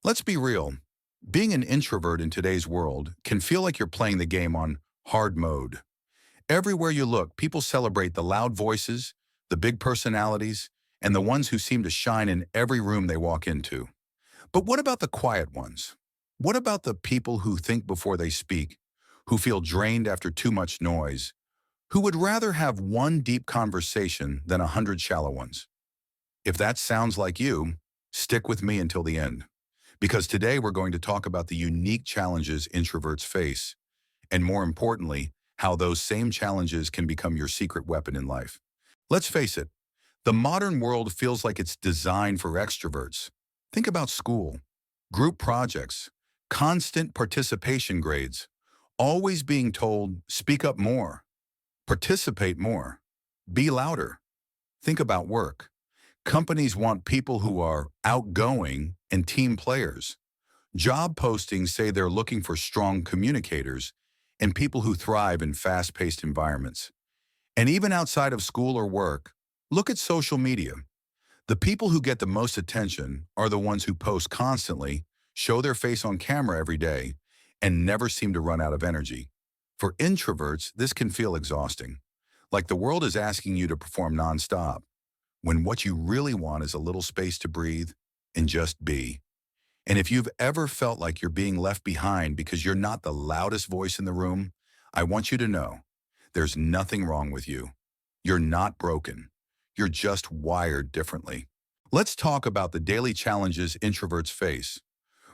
Let's be real. Being an introvert in today's world can feel like you're playing the game on hard mode. Everywhere you look, people celebrate the loud voices, the big personalities, and the ones who seem to shine in every room they walk into. But what about the quiet ones? What about the people who think before they speak, who feel drained after too much noise, who would rather have one deep conversation than 100 shallow ones? If that sounds like you, stick with me until the end. Because today we're going to talk about the unique challenges introverts face, and more importantly, how those same challenges can become your secret weapon in life. Let's face it, the modern world feels like it's designed for extroverts. Think about school, group projects, constant participation grades, always being told, speak up more, participate more, be louder. Think about work. Companies want people who are outgoing and team players. Job postings say they're looking for strong communicators and people who thrive in fast-paced environments. And even outside of school or work, look at social media. The people who get the most attention are the ones who post constantly, show their face on camera every day, and never seem to run out of energy. For introverts, this can feel exhausting, like the world is asking you to perform nonstop, when what you really want is a little space to breathe and just be. And if you've ever felt like you're being left behind because you're not the loudest voice in the room, I want you to know there's nothing wrong with you. You're not broken. You're just wired differently. Let's talk about the daily challenges introverts face.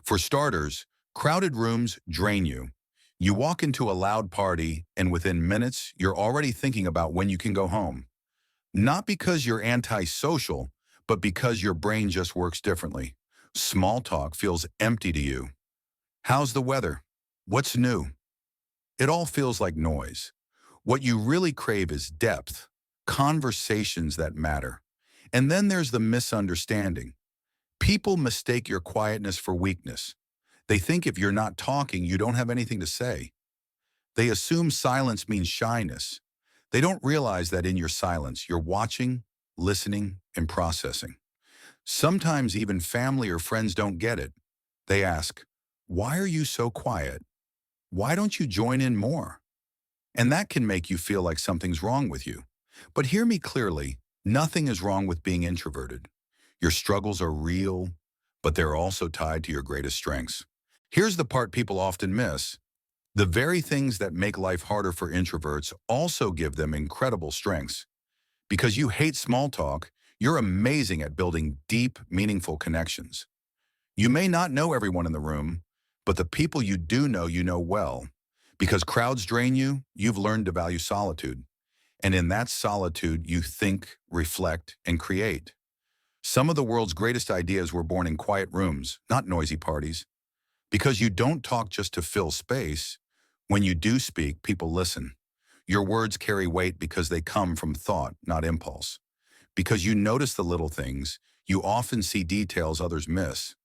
For starters, crowded rooms drain you. You walk into a loud party, and within minutes, you're already thinking about when you can go home. Not because you're antisocial, but because your brain just works differently. Small talk feels empty to you. How's the weather? What's new? It all feels like noise. What you really crave is depth, conversations that matter. And then there's the misunderstanding. People mistake your quietness for weakness. They think if you're not talking, you don't have anything to say. They assume silence means shyness. They don't realize that in your silence, you're watching, listening, and processing. Sometimes even family or friends don't get it. They ask, "Why are you so quiet? Why don't you join in more?" And that can make you feel like something's wrong with you. But hear me clearly, nothing is wrong with being introverted. Your struggles are real, but they're also tied to your greatest strengths. Here's the part people often miss. The very things that make life harder for introverts also give them incredible strengths. Because you hate small talk, you're amazing at building deep, meaningful connections. You may not know everyone in the room, but the people you know well. Because crowds drain you, you've learned to value solitude. And in that solitude, you think, reflect, and create. Some of the world's greatest ideas were born in quiet rooms, not noisy parties. Because you don't talk just to fill space, when you do speak, people listen. Your words carry weight because they come from thought, not impulse. Because you notice the little things, you often see details others miss.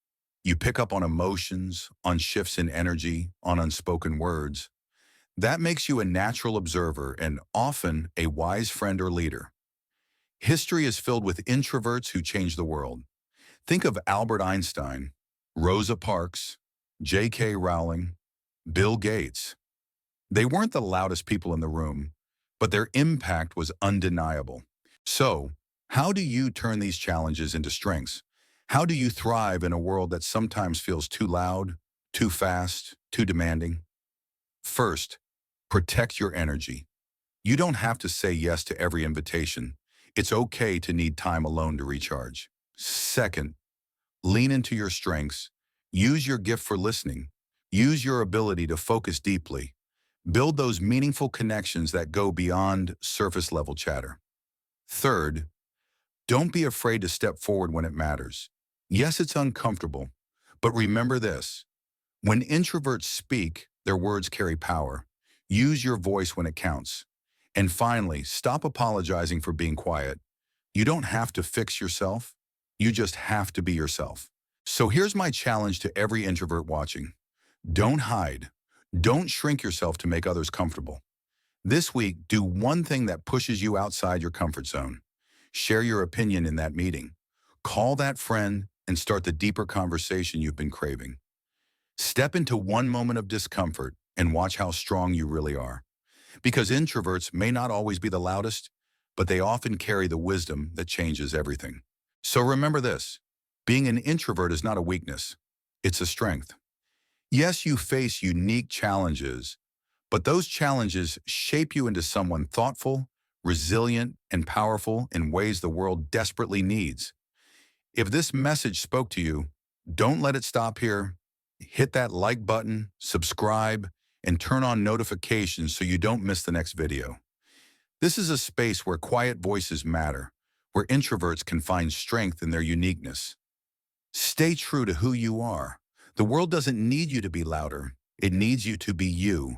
You pick up on emotions, on shifts in energy, on unspoken words. That makes you a natural observer and often a wise friend or leader. History is filled with introverts who change the world. Think of Albert Einstein, Rosa Parks, J.K. Rowling, Bill Gates. They weren't the loudest people in the room, but their impact was undeniable. So, how do you turn these challenges into strengths? How do you thrive in a world that sometimes feels too loud, too fast, too demanding? First, protect your energy. You don't have to say yes to every invitation. It's okay to need time alone to recharge. Second, lean into your strengths. Use your gift for listening. Use your ability to focus deeply. Build those meaningful connections that go beyond surface-level chatter. Third, don't be afraid to step forward when it matters. Yes, it's uncomfortable, but remember this. When introverts speak, their words carry power. Use your voice when it counts. And finally, stop apologizing for being quiet. You don't have to fix yourself. You just have to be yourself. So here's my challenge to every introvert watching. Don't hide. Don't shrink yourself to make others comfortable. This week, do one thing that pushes you outside your comfort zone. Share your opinion in that meeting. Call that friend, and start the deeper conversation you've been craving. Step into one moment of discomfort and watch how strong you really are. Because introverts may not always be the loudest, but they often carry the wisdom that changes everything. So remember this, being an introvert is not a weakness, it's a strength. Yes, you face unique challenges, but those challenges shape you into someone thoughtful, resilient, and powerful in ways the world desperately needs. If this message spoke to you, don't let it stop here. Hit that like button, subscribe, and turn on notifications so you don't miss the next video. This is a space where quiet voices matter, where introverts can find strength in their uniqueness. Stay true to who you are. The world doesn't need you to be louder. It needs you to be you.